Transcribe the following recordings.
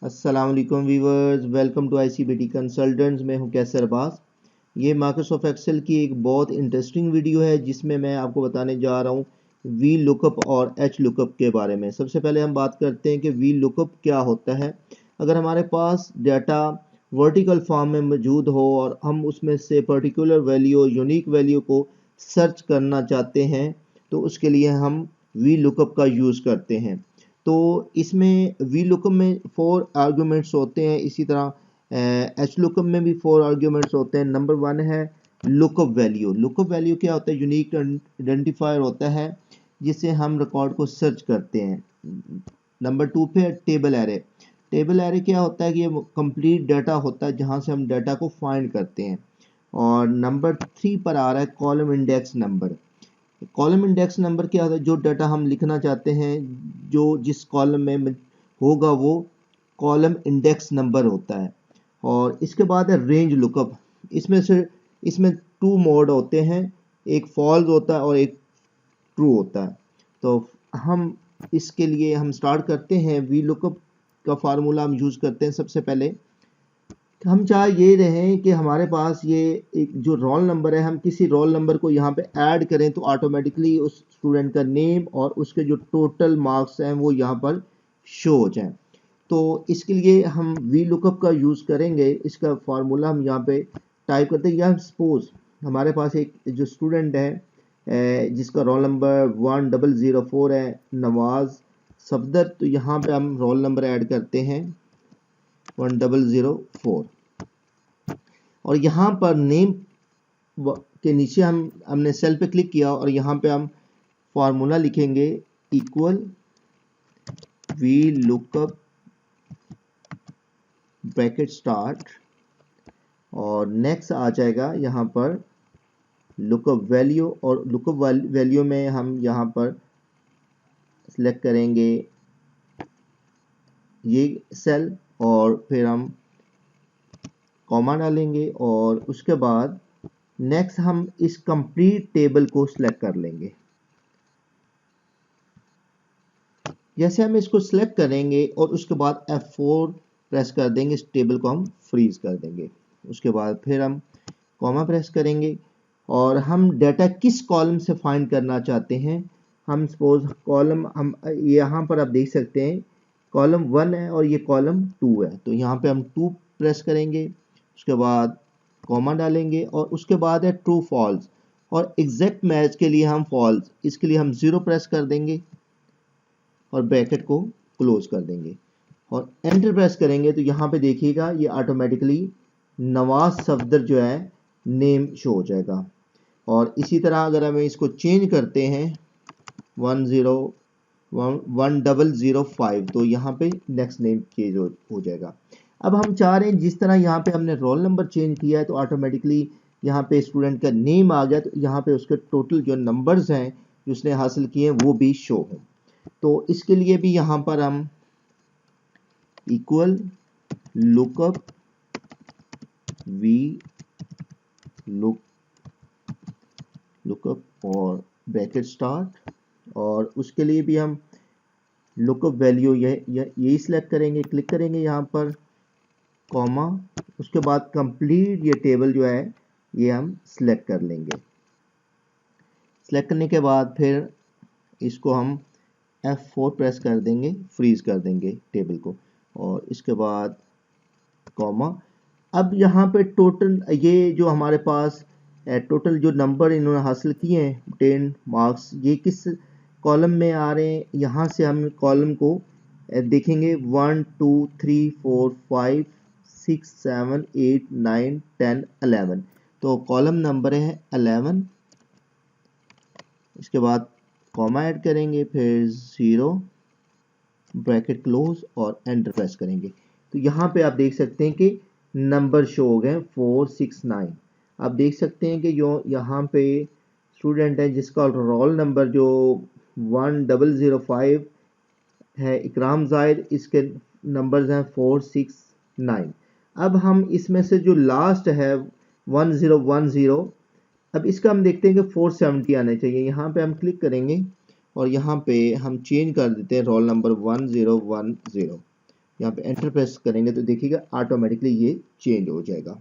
अस्सलाम वालेकुम viewers, welcome to आईसीबीटी consultants. मैं हूं कैसर अब्बास। ये माइक्रोसॉफ्ट एक्सेल की एक बहुत इंटरेस्टिंग वीडियो है जिसमें मैं आपको बताने जा रहा हूं वी लुकअप और एच लुकअप के बारे में। सबसे पहले हम बात करते हैं कि वी लुकअप क्या होता है। अगर हमारे पास डाटा वर्टिकल फॉर्म में मौजूद हो और हम उसमें से पर्टिकुलर वैल्यू, यूनिक वैल्यू को सर्च करना चाहते हैं तो उसके लिए हम वी लुकअप का यूज़ करते हैं। तो इसमें वी लुकअप में 4 आर्ग्यूमेंट्स होते हैं। इसी तरह एच लुकअप में भी 4 आर्ग्यूमेंट्स होते हैं। नंबर 1 है लुकअप वैल्यू। लुकअप वैल्यू क्या होता है? यूनिक आइडेंटिफायर होता है जिससे हम रिकॉर्ड को सर्च करते हैं। नंबर 2 पे टेबल एरे। टेबल एरे क्या होता है कि ये कंप्लीट डाटा होता है जहां से हम डाटा को फाइंड करते हैं। और नंबर 3 पर आ रहा है column index number. Column index number क्या होता है? जो डाटा हम लिखना चाहते हैं, जो जिस कॉलम में होगा वो कॉलम इंडेक्स नंबर होता है। और इसके बाद है रेंज लुकअप। इसमें 2 मोड होते हैं, एक फॉल्स होता है और एक ट्रू होता है। तो हम इसके लिए हम स्टार्ट करते हैं। वी लुकअप का फार्मूला हम यूज करते हैं। सबसे पहले हम चाह ये रहे कि हमारे पास ये एक जो रोल नंबर है, हम किसी रोल नंबर को यहाँ पे ऐड करें तो ऑटोमेटिकली उस स्टूडेंट का नेम और उसके जो टोटल मार्क्स हैं वो यहाँ पर शो हो जाएं। तो इसके लिए हम वी लुकअप का यूज़ करेंगे। इसका फार्मूला हम यहाँ पे टाइप करते हैं। या सपोज हमारे पास एक जो स्टूडेंट है जिसका रोल नंबर 1004 है, नवाज सफदर। तो यहाँ पे हम रोल नंबर ऐड करते हैं 1004 और यहाँ पर नेम के नीचे हमने सेल पे क्लिक किया और यहाँ पे हम फॉर्मूला लिखेंगे equal V lookup bracket start और नेक्स्ट आ जाएगा यहाँ पर लुकअप वैल्यू। और लुकअप वैल्यू में हम यहाँ पर सिलेक्ट करेंगे ये सेल और फिर हम कॉमा डालेंगे और उसके बाद नेक्स्ट हम इस कंप्लीट टेबल को सिलेक्ट कर लेंगे। जैसे हम इसको सिलेक्ट करेंगे और उसके बाद F4 प्रेस कर देंगे, इस टेबल को हम फ्रीज कर देंगे। उसके बाद फिर हम कॉमा प्रेस करेंगे और हम डाटा किस कॉलम से फाइंड करना चाहते हैं। हम सपोज कॉलम, हम यहाँ पर आप देख सकते हैं कॉलम 1 है और ये कॉलम 2 है। तो यहाँ पे हम 2 प्रेस करेंगे, उसके बाद कॉमा डालेंगे और उसके बाद है ट्रू फॉल्स और एग्जैक्ट मैच के लिए हम फॉल्स, इसके लिए हम 0 प्रेस कर देंगे और ब्रैकेट को क्लोज कर देंगे और एंटर प्रेस करेंगे। तो यहाँ पे देखिएगा ये ऑटोमेटिकली नवाज सफदर जो है नेम शो हो जाएगा। और इसी तरह अगर हम इसको चेंज करते हैं 1005 तो यहाँ पे नेक्स्ट नेम चेंज हो जाएगा। अब हम चाह रहे हैं जिस तरह यहाँ पे हमने रोल नंबर चेंज किया है तो ऑटोमेटिकली यहाँ पे स्टूडेंट का नेम आ गया, तो यहाँ पे उसके टोटल जो नंबर्स हैं जो उसने हासिल किए हैं वो भी शो हों। तो इसके लिए भी यहाँ पर हम इक्वल लुकअप वी लुकअप और ब्रैकेट स्टार्ट और उसके लिए भी हम लुकअप वैल्यू यही सिलेक्ट करेंगे, क्लिक करेंगे यहाँ पर कॉमा, उसके बाद कंप्लीट ये टेबल जो है ये हम सिलेक्ट कर लेंगे। सिलेक्ट करने के बाद फिर इसको हम F4 प्रेस कर देंगे, फ्रीज कर देंगे टेबल को और इसके बाद कॉमा। अब यहाँ पे टोटल ये जो हमारे पास टोटल जो नंबर इन्होंने हासिल किए हैं 10 मार्क्स, ये किस कॉलम में आ रहे हैं? यहाँ से हम कॉलम को देखेंगे 1 2 3 4 5 6 7 8 9 10 11। तो कॉलम नंबर है 11। इसके बाद कॉमा ऐड करेंगे, फिर 0 ब्रैकेट क्लोज और एंटर प्रेस करेंगे। तो यहाँ पे आप देख सकते हैं कि नंबर शो हो गए 4 6 9। आप देख सकते हैं कि जो यहाँ पे स्टूडेंट है जिसका रोल नंबर जो 1005 है, इकराम जाहिद, इसके नंबर्स हैं 4 6 9। अब हम इसमें से जो लास्ट है 1010, अब इसका हम देखते हैं कि 470 आने चाहिए। यहाँ पे हम क्लिक करेंगे और यहाँ पे हम चेंज कर देते हैं रोल नंबर 1010 यहाँ पे एंटर प्रेस करेंगे तो देखिएगा ऑटोमेटिकली ये चेंज हो जाएगा।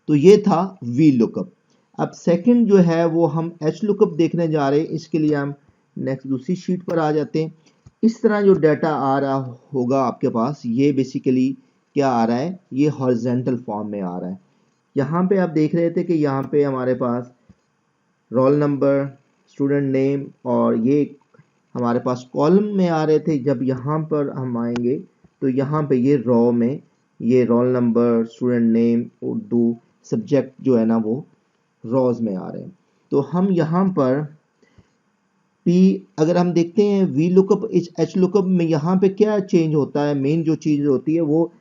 तो ये था वी लुकअप। अब सेकंड जो है वो हम एच लुकअप देखने जा रहे हैं। इसके लिए हम नेक्स्ट दूसरी शीट पर आ जाते हैं। इस तरह जो डाटा आ रहा होगा आपके पास, ये बेसिकली क्या आ रहा है, ये हॉरिजॉन्टल फॉर्म में आ रहा है। यहाँ पे आप देख रहे थे कि यहाँ पे हमारे पास रोल नंबर, स्टूडेंट नेम और ये हमारे पास कॉलम में आ रहे थे। जब यहाँ पर हम आएंगे तो यहाँ पे ये रॉ में ये roll number, student name, Urdu subject जो है ना वो रॉज में आ रहे हैं। तो हम यहाँ पर पी अगर हम देखते हैं वी लुकअप एच लुकअप में यहाँ पे क्या चेंज होता है, मेन जो चीज़ होती है वो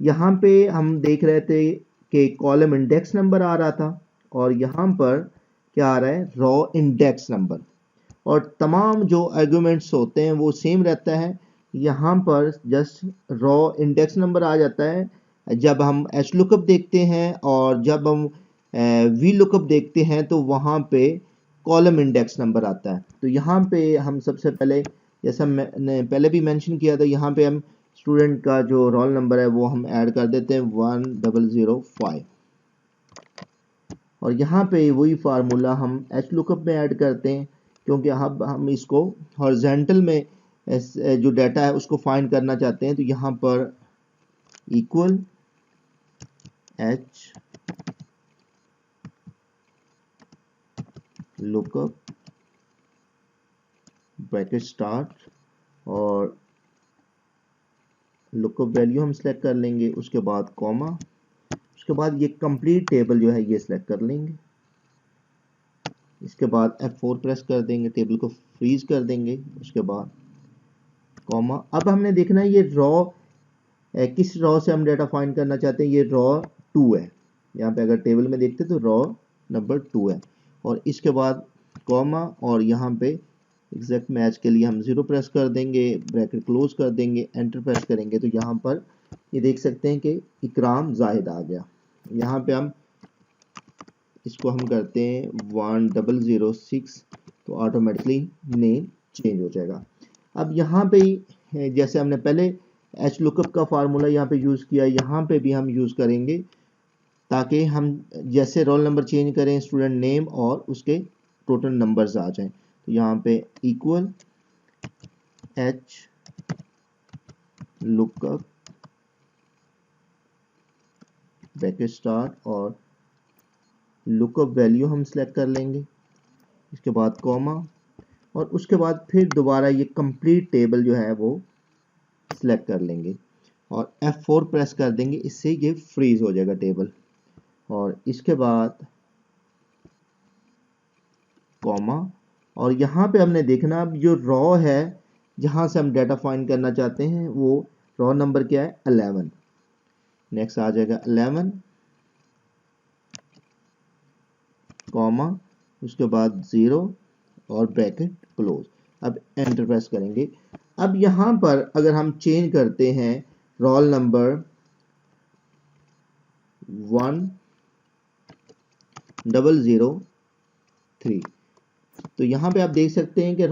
यहाँ पे हम देख रहे थे कि कॉलम इंडेक्स नंबर आ रहा था और यहाँ पर क्या आ रहा है, रॉ इंडेक्स नंबर, और तमाम जो आर्गुमेंट्स होते हैं वो सेम रहता है। यहाँ पर जस्ट रॉ इंडेक्स नंबर आ जाता है जब हम एच लुकअप देखते हैं, और जब हम वी लुकअप देखते हैं तो वहाँ पे कॉलम इंडेक्स नंबर आता है। तो यहाँ पे हम सबसे पहले, जैसा मैंने पहले भी मेंशन किया था, यहाँ पे हम स्टूडेंट का जो रोल नंबर है वो हम ऐड कर देते हैं 1005, और यहाँ पे वही फार्मूला हम एच लुकअप में ऐड करते हैं, क्योंकि अब हम इसको हॉरिजॉन्टल में जो डाटा है उसको फाइंड करना चाहते हैं। तो यहाँ पर equal H lookup bracket start और लुकअप वैल्यू हम सेलेक्ट कर लेंगे, उसके बाद कॉमा, उसके बाद ये कंप्लीट टेबल जो है ये सिलेक्ट कर लेंगे, इसके बाद F4 प्रेस कर देंगे, टेबल को फ्रीज कर देंगे, उसके बाद कॉमा। अब हमने देखना है ये रॉ किस रॉ से हम डाटा फाइंड करना चाहते हैं, ये रॉ 2 है। यहाँ पे अगर टेबल में देखते तो रॉ नंबर 2 है, और इसके बाद कॉमा, और यहाँ पे एग्जैक्ट मैच के लिए हम 0 प्रेस कर देंगे, ब्रैकेट क्लोज कर देंगे, एंटर प्रेस करेंगे तो यहाँ पर ये देख सकते हैं कि इकराम जाहिद आ गया। यहाँ पे हम इसको हम करते हैं 1006, तो ऑटोमेटिकली नेम चेंज हो जाएगा। अब यहाँ पे जैसे हमने पहले एच लुकअप का फार्मूला यहाँ पे यूज़ किया, यहाँ पे भी हम यूज़ करेंगे, ताकि हम जैसे रोल नंबर चेंज करें, स्टूडेंट नेम और उसके टोटल नंबर्स आ जाएं। तो यहाँ पे equal H lookup bracket start और लुकअप वैल्यू हम सेलेक्ट कर लेंगे, इसके बाद कॉमा, और उसके बाद फिर दोबारा ये कंप्लीट टेबल जो है वो सिलेक्ट कर लेंगे और F4 प्रेस कर देंगे, इससे ये फ्रीज हो जाएगा टेबल, और इसके बाद कॉमा। और यहाँ पे हमने देखना अब जो रॉ है जहाँ से हम डाटा फाइंड करना चाहते हैं वो रॉ नंबर क्या है, 11। नेक्स्ट आ जाएगा 11 कॉमा, उसके बाद 0 और ब्रैकेट क्लोज। अब एंटर प्रेस करेंगे। अब यहाँ पर अगर हम चेंज करते हैं रोल नंबर 1003, तो यहाँ पे आप देख सकते हैं कि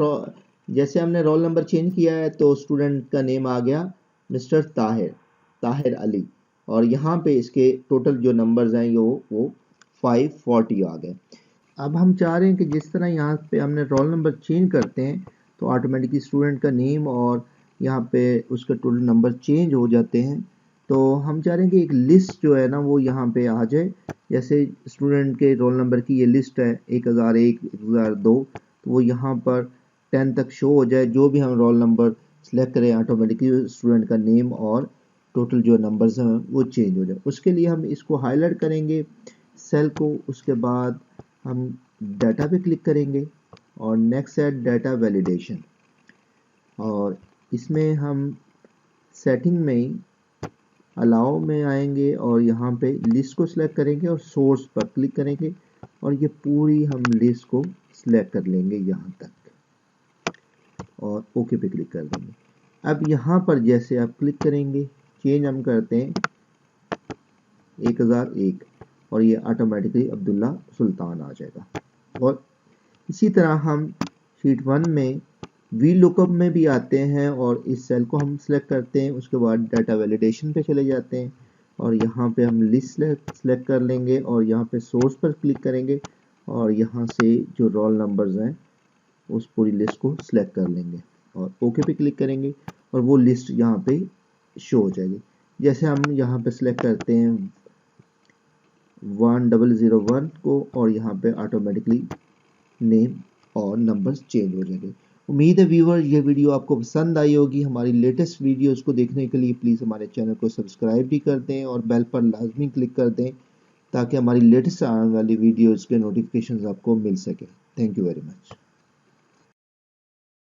जैसे हमने रोल नंबर चेंज किया है तो स्टूडेंट का नेम आ गया मिस्टर ताहिर अली, और यहाँ पे इसके टोटल जो नंबर्स हैं वो 540 आ गए। अब हम चाह रहे हैं कि जिस तरह यहाँ पे हमने रोल नंबर चेंज करते हैं तो ऑटोमेटिकली स्टूडेंट का नेम और यहाँ पे उसका टोटल नंबर चेंज हो जाते हैं। तो हम चाह रहे हैं कि एक लिस्ट जो है ना वो यहाँ पे आ जाए, जैसे स्टूडेंट के रोल नंबर की ये लिस्ट है 1001, 1002, तो वो यहाँ पर 10 तक शो हो जाए। जो भी हम रोल नंबर सेलेक्ट करें ऑटोमेटिकली स्टूडेंट का नेम और टोटल जो नंबर्स हैं वो चेंज हो जाए। उसके लिए हम इसको हाईलाइट करेंगे सेल को, उसके बाद हम डाटा पे क्लिक करेंगे और नेक्स्ट है डाटा वैलिडेशन, और इसमें हम सेटिंग में अलाउ में आएंगे और यहाँ पे लिस्ट को सिलेक्ट करेंगे और सोर्स पर क्लिक करेंगे और ये पूरी हम लिस्ट को सिलेक्ट कर लेंगे यहाँ तक और ओके पे क्लिक कर देंगे। अब यहाँ पर जैसे आप क्लिक करेंगे, चेंज हम करते हैं 1001 और ये ऑटोमेटिकली अब्दुल्ला सुल्तान आ जाएगा। और इसी तरह हम शीट 1 में वी लुकअप में भी आते हैं और इस सेल को हम सिलेक्ट करते हैं, उसके बाद डाटा वैलिडेशन पे चले जाते हैं और यहाँ पे हम लिस्ट सेलेक्ट कर लेंगे और यहाँ पे सोर्स पर क्लिक करेंगे और यहाँ से जो रोल नंबर्स हैं उस पूरी लिस्ट को सिलेक्ट कर लेंगे और ओके पे क्लिक करेंगे और वो लिस्ट यहाँ पे शो हो जाएगी। जैसे हम यहाँ पे सिलेक्ट करते हैं 1001 को और यहाँ पे ऑटोमेटिकली नेम और नंबर्स चेंज हो जाएंगे। उम्मीद है व्यूअर ये वीडियो आपको पसंद आई होगी। हमारी लेटेस्ट वीडियोस को देखने के लिए प्लीज़ हमारे चैनल को सब्सक्राइब भी कर दें और बेल पर लाजमी क्लिक कर दें ताकि हमारी लेटेस्ट आने वाली वीडियोस के नोटिफिकेशंस आपको मिल सके। Thank you very much.